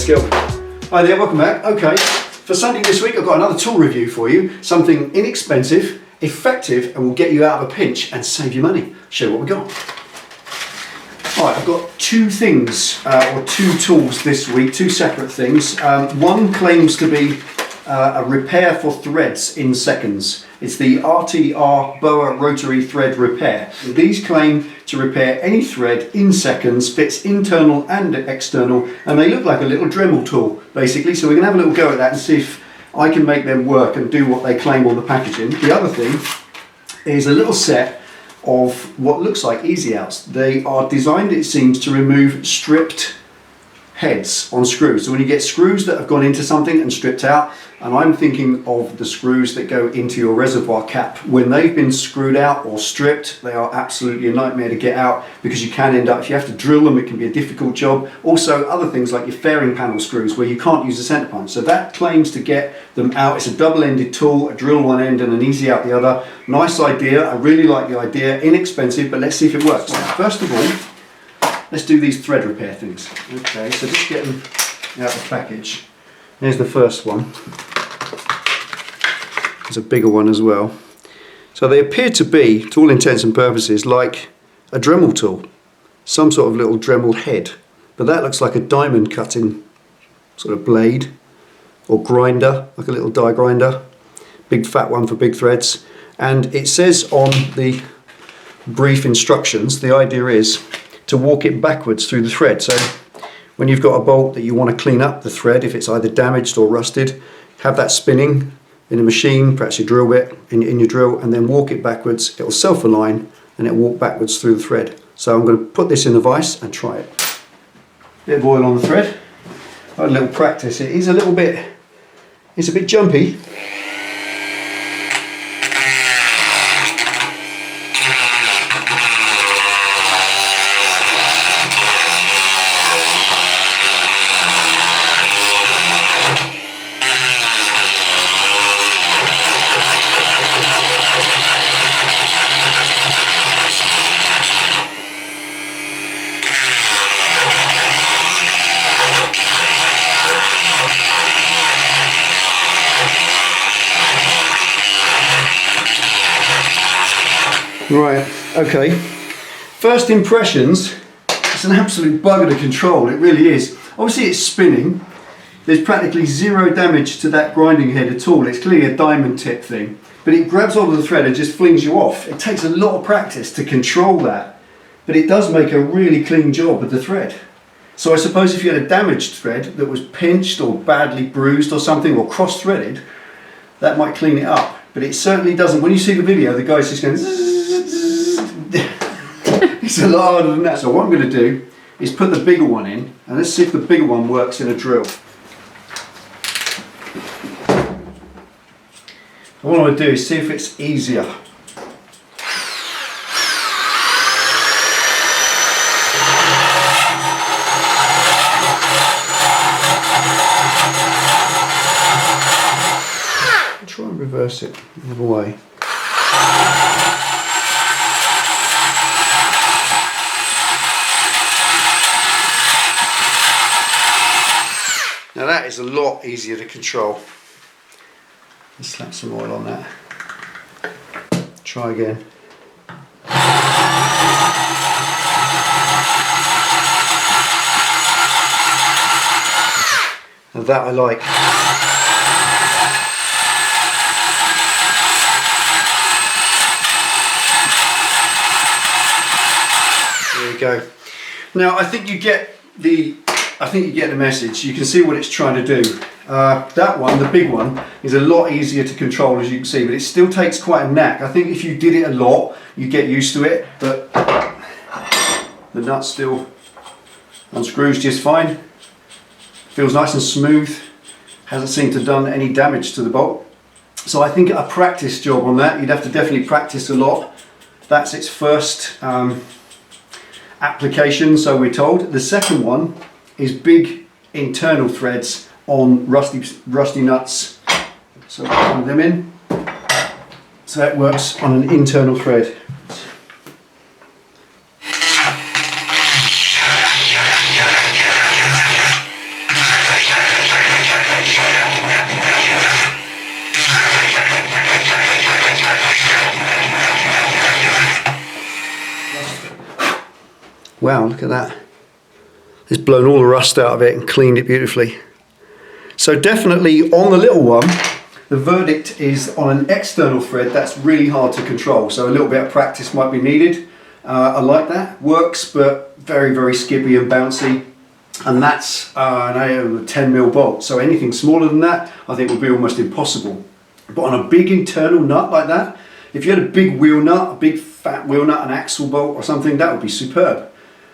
let's go. Hi there, welcome back. Okay, for Sunday this week I've got another tool review for you. Something inexpensive, effective, and will get you out of a pinch and save you money. Show you what we got. Alright, I've got two things, or two tools this week, two separate things. One claims to be a repair for threads in seconds. It's the RTR Boa Rotary Thread Repair. These claim to repair any thread in seconds, fits internal and external, and they look like a little Dremel tool, basically. So we're going to have a little go at that and see if I can make them work and do what they claim on the packaging. The other thing is a little set of what looks like easy outs. They are designed, it seems, to remove stripped heads on screws. So when you get screws that have gone into something and stripped out, and I'm thinking of the screws that go into your reservoir cap, when they've been screwed out or stripped, they are absolutely a nightmare to get out, because you can end up, if you have to drill them, it can be a difficult job. Also other things like your fairing panel screws where you can't use a center punch. So that claims to get them out. It's a double-ended tool, a drill one end and an easy out the other. Nice idea, I really like the idea, inexpensive, but let's see if it works. First of all, let's do these thread repair things. Okay, so just get them out of the package. Here's the first one. There's a bigger one as well. So they appear to be, to all intents and purposes, like a Dremel tool. Some sort of little Dremel head. But that looks like a diamond cutting sort of blade or grinder, like a little die grinder. Big fat one for big threads. And it says on the brief instructions, the idea is to walk it backwards through the thread. So when you've got a bolt that you want to clean up the thread, if it's either damaged or rusted, have that spinning in a machine, perhaps your drill bit in your drill, and then walk it backwards. It'll self-align and it'll walk backwards through the thread. So I'm going to put this in the vise and try it. Bit of oil on the thread. I had a little practice. It is a little bit, it's a bit jumpy. Right, okay. First impressions, it's an absolute bugger to control, it really is. Obviously it's spinning. There's practically zero damage to that grinding head at all. It's clearly a diamond tip thing. But it grabs hold of the thread and just flings you off. It takes a lot of practice to control that. But it does make a really clean job of the thread. So I suppose if you had a damaged thread that was pinched or badly bruised or something, or cross-threaded, that might clean it up. But it certainly doesn't. When you see the video, the guy's just going zzz. It's a lot harder than that. So what I'm going to do is put the bigger one in, and let's see if the bigger one works in a drill. What I want to do is see if it's easier. Try and reverse it the other way. Now that is a lot easier to control. Let's slap some oil on that. Try again. And that I like. There you go. Now I think you get the message. You can see what it's trying to do. That one, the big one, is a lot easier to control, as you can see, but it still takes quite a knack. I think if you did it a lot, you get used to it, but the nut still unscrews just fine. Feels nice and smooth. Hasn't seemed to have done any damage to the bolt. So I think a practice job on that. You'd have to definitely practice a lot. That's its first application, so we're told. The second one is big internal threads on rusty nuts. So we'll put one of them in. So that works on an internal thread. Wow, look at that. It's blown all the rust out of it and cleaned it beautifully. So definitely on the little one, the verdict is on an external thread that's really hard to control. So a little bit of practice might be needed. I like that, works, but very, very skippy and bouncy. And that's a 10mm bolt. So anything smaller than that, I think would be almost impossible. But on a big internal nut like that, if you had a big wheel nut, a big fat wheel nut, an axle bolt or something, that would be superb.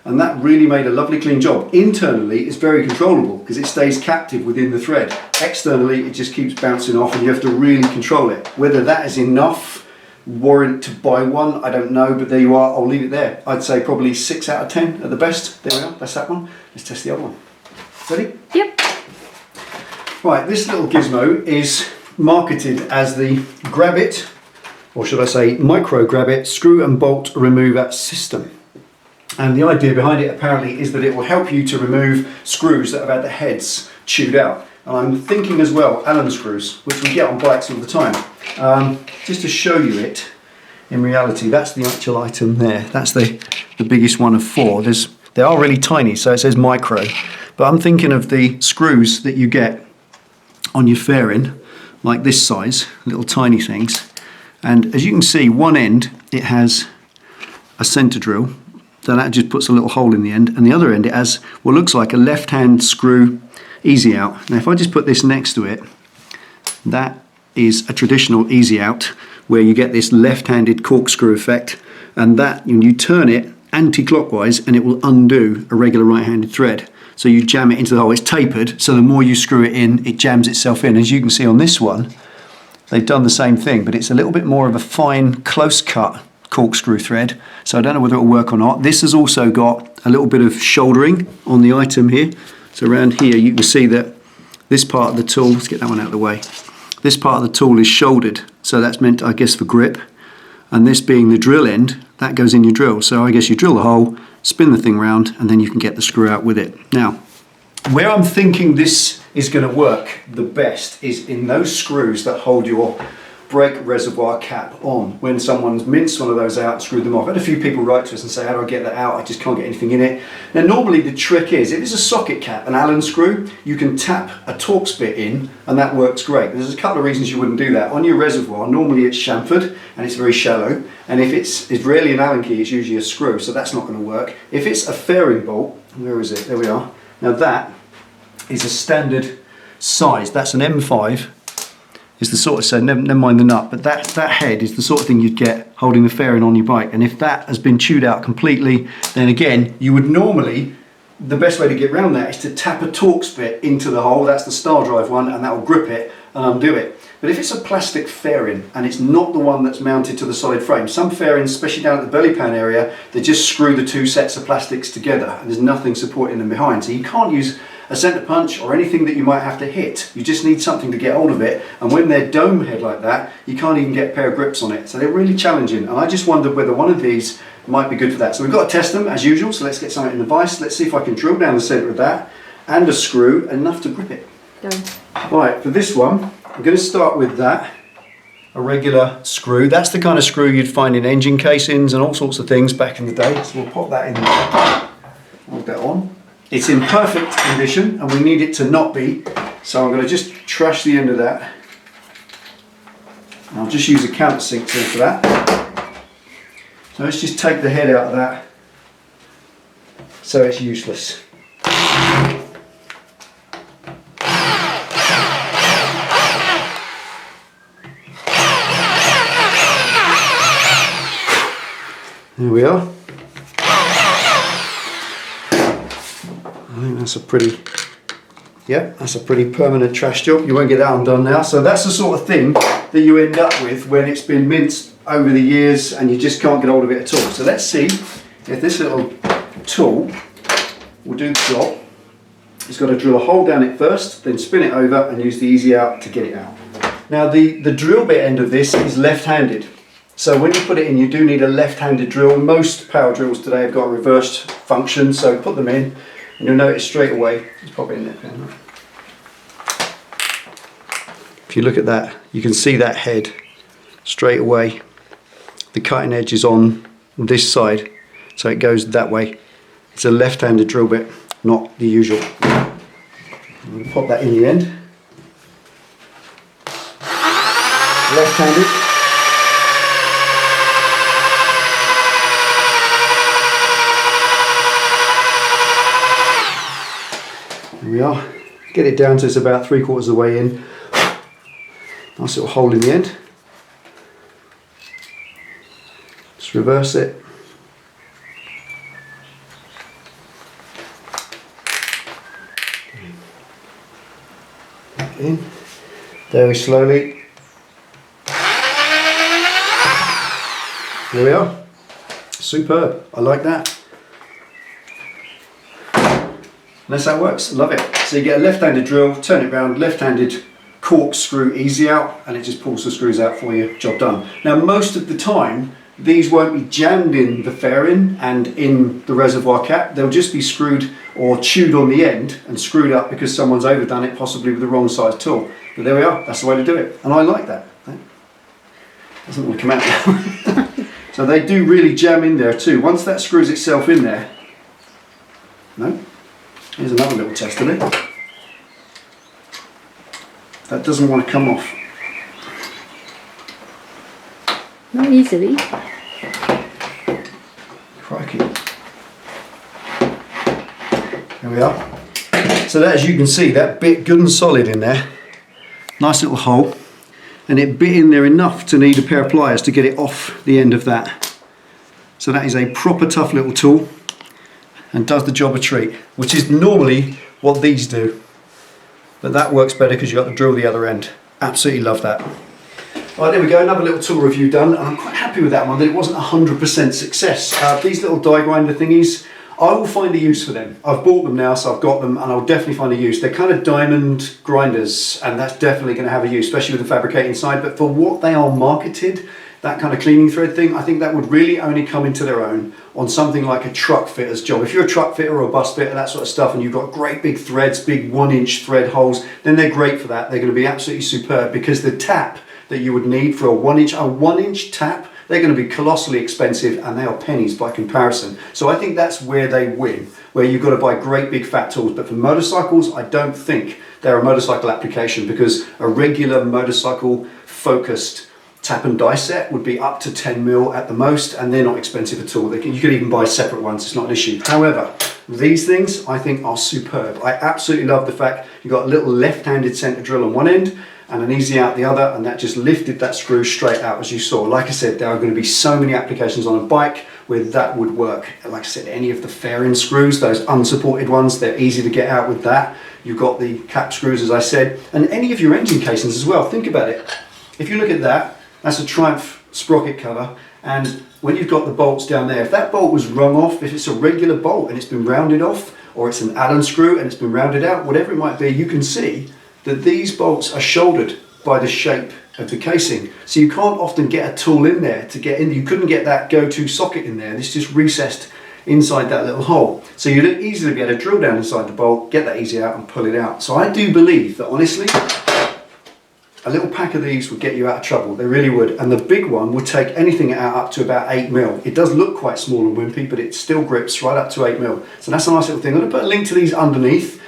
And that really made a lovely clean job. Internally, it's very controllable because it stays captive within the thread. Externally, it just keeps bouncing off and you have to really control it. Whether that is enough warrant to buy one, I don't know, but there you are. I'll leave it there. I'd say probably 6 out of 10 at the best. There we are, that's that one. Let's test the other one. Ready? Yep. Right, this little gizmo is marketed as the grab it, or should I say micro grab it, screw and bolt remover system. And the idea behind it apparently is that it will help you to remove screws that have had the heads chewed out. And I'm thinking as well, Allen screws, which we get on bikes all the time. Just to show you it, in reality, that's the actual item there. That's the biggest one of 4. They are really tiny, so it says micro. But I'm thinking of the screws that you get on your fairing, like this size, little tiny things. And as you can see, one end, it has a center drill. So that just puts a little hole in the end, and the other end it has what looks like a left-hand screw easy out. Now if I just put this next to it, that is a traditional easy out where you get this left-handed corkscrew effect, and that when you turn it anti-clockwise and it will undo a regular right-handed thread. So you jam it into the hole. It's tapered, so the more you screw it in, it jams itself in. As you can see on this one, they've done the same thing, but it's a little bit more of a fine, close-cut corkscrew thread, so I don't know whether it'll work or not. This has also got a little bit of shouldering on the item here. So around here you can see that this part of the tool, let's get that one out of the way, this part of the tool is shouldered, so that's meant, I guess, for grip, and this being the drill end, that goes in your drill. So I guess you drill the hole, spin the thing round, and then you can get the screw out with it. Now, where I'm thinking this is going to work the best is in those screws that hold your brake reservoir cap on. When someone's minced one of those out and screwed them off. I had a few people write to us and say, how do I get that out? I just can't get anything in it. Now normally the trick is, if it's a socket cap, an Allen screw, you can tap a Torx bit in and that works great. There's a couple of reasons you wouldn't do that. On your reservoir, normally it's chamfered and it's very shallow, and if it's rarely an Allen key, it's usually a screw, so that's not going to work. If it's a fairing bolt, where is it? There we are. Now that is a standard size. That's an M5. Is the sort of, so never mind the nut, but that head is the sort of thing you'd get holding the fairing on your bike. And if that has been chewed out completely, then again, you would normally, the best way to get around that is to tap a Torx bit into the hole. That's the Star Drive one, and that will grip it and undo it. But if it's a plastic fairing and it's not the one that's mounted to the solid frame, some fairings, especially down at the belly pan area, they just screw the 2 sets of plastics together and there's nothing supporting them behind. So you can't use a centre punch or anything that you might have to hit. You just need something to get hold of it, and when they're dome head like that, you can't even get a pair of grips on it. So they're really challenging, and I just wondered whether one of these might be good for that. So we've got to test them as usual, so let's get something in the vise. Let's see if I can drill down the centre of that and a screw enough to grip it. Go. Right, for this one, I'm going to start with that, a regular screw. That's the kind of screw you'd find in engine casings and all sorts of things back in the day. So we'll pop that in there. Hold that on. It's in perfect condition and we need it to not be, so I'm going to just trash the end of that. And I'll just use a countersink tool for that. So let's just take the head out of that so it's useless. There we are. I think that's a pretty, yeah, that's a pretty permanent trash job. You won't get that undone now. So that's the sort of thing that you end up with when it's been minced over the years and you just can't get hold of it at all. So let's see if this little tool will do the job. It's got to drill a hole down it first, then spin it over and use the easy out to get it out. Now the drill bit end of this is left-handed. So when you put it in, you do need a left-handed drill. Most power drills today have got a reversed function, so put them in. And you'll notice straight away, just pop it in there, pen. If you look at that, you can see that head straight away. The cutting edge is on this side, so it goes that way. It's a left-handed drill bit, not the usual. I'm going to pop that in the end. Left-handed. There we are. Get it down to it's about 3/4 of the way in. Nice little hole in the end. Just reverse it. Back in. Very slowly. There we are. Superb. I like that. And that's how it works. Love it. So you get a left-handed drill, turn it round, left-handed corkscrew easy out, and it just pulls the screws out for you. Job done. Now most of the time these won't be jammed in the fairing and in the reservoir cap. They'll just be screwed or chewed on the end and screwed up because someone's overdone it, possibly with the wrong size tool. But there we are. That's the way to do it. And I like that. Doesn't want to come out now. So they do really jam in there too. Once that screws itself in there. No. Here's another little test of it. That doesn't want to come off. Not easily. Crikey. There we are. So that, as you can see, that bit good and solid in there. Nice little hole. And it bit in there enough to need a pair of pliers to get it off the end of that. So that is a proper tough little tool and does the job a treat, which is normally what these do. But that works better because you've got the drill the other end. Absolutely love that. Right, there we go, another little tool review done, and I'm quite happy with that one, that it wasn't 100% success. These little die grinder thingies, I will find a use for them. I've bought them now, so I've got them, and I'll definitely find a use. They're kind of diamond grinders, and that's definitely going to have a use, especially with the fabricating side, but for what they are marketed, that kind of cleaning thread thing, I think that would really only come into their own on something like a truck fitter's job. If you're a truck fitter or a bus fitter, that sort of stuff, and you've got great big threads, big 1-inch thread holes, then they're great for that. They're going to be absolutely superb because the tap that you would need for a 1-inch tap, they're going to be colossally expensive and they are pennies by comparison. So I think that's where they win, where you've got to buy great big fat tools. But for motorcycles, I don't think they're a motorcycle application because a regular motorcycle focused tap and die set would be up to 10 mil at the most, and they're not expensive at all. You could even buy separate ones, it's not an issue. However, these things I think are superb. I absolutely love the fact you've got a little left-handed center drill on one end and an easy out the other, and that just lifted that screw straight out as you saw. Like I said, there are going to be so many applications on a bike where that would work. Like I said, any of the fairing screws, those unsupported ones, they're easy to get out with that. You've got the cap screws, as I said, and any of your engine casings as well. Think about it. If you look at that, that's a Triumph sprocket cover, and when you've got the bolts down there, if that bolt was wrung off, if it's a regular bolt and it's been rounded off, or it's an Allen screw and it's been rounded out, whatever it might be, you can see that these bolts are shouldered by the shape of the casing. So you can't often get a tool in there to get in. You couldn't get that go-to socket in there. It's just recessed inside that little hole. So you'd easily be able to drill down inside the bolt, get that easy out and pull it out. So I do believe that honestly, a little pack of these would get you out of trouble. They really would. And the big one would take anything out up to about 8 mil. It does look quite small and wimpy, but it still grips right up to 8 mil. So that's a nice little thing. I'm going to put a link to these underneath.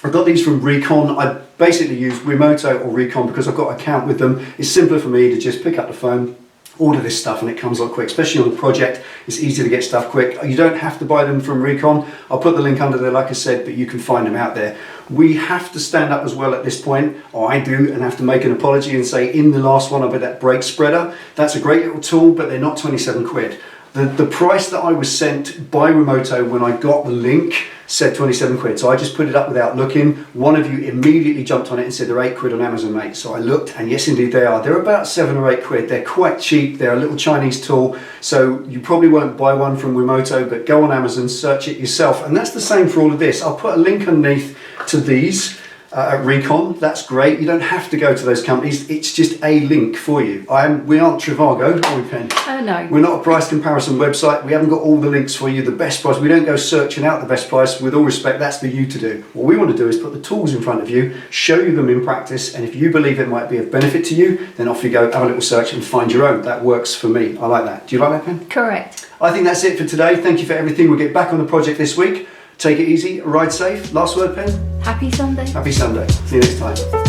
I've got these from RECON. I basically use Wiimoto or RECON because I've got an account with them. It's simpler for me to just pick up the phone, order this stuff, and it comes up quick, especially on a project. It's easy to get stuff quick. You don't have to buy them from RECON. I'll put the link under there, like I said, but you can find them out there. We have to stand up as well at this point, or I do, and have to make an apology and say in the last one I bought that brake spreader. That's a great little tool, but they're not 27 quid. The price that I was sent by Wiimoto when I got the link said 27 quid, so I just put it up without looking. One of you immediately jumped on it and said they're 8 quid on Amazon, mate. So I looked, and yes indeed they are. They're about 7 or 8 quid. They're quite cheap. They're a little Chinese tool, so you probably won't buy one from Wiimoto, but go on Amazon, search it yourself. And that's the same for all of this. I'll put a link underneath to these. at RECON, that's great. You don't have to go to those companies. It's just a link for you. We aren't Trivago, are we, Pen? Oh no. We're not a price comparison website. We haven't got all the links for you, the best price. We don't go searching out the best price. With all respect, that's for you to do. What we want to do is put the tools in front of you, show you them in practice, and if you believe it might be of benefit to you, then off you go, have a little search and find your own. That works for me. I like that. Do you like that, Pen? Correct. I think that's it for today. Thank you for everything. We'll get back on the project this week. Take it easy, ride safe. Last word, Pen? Happy Sunday. Happy Sunday. See you next time.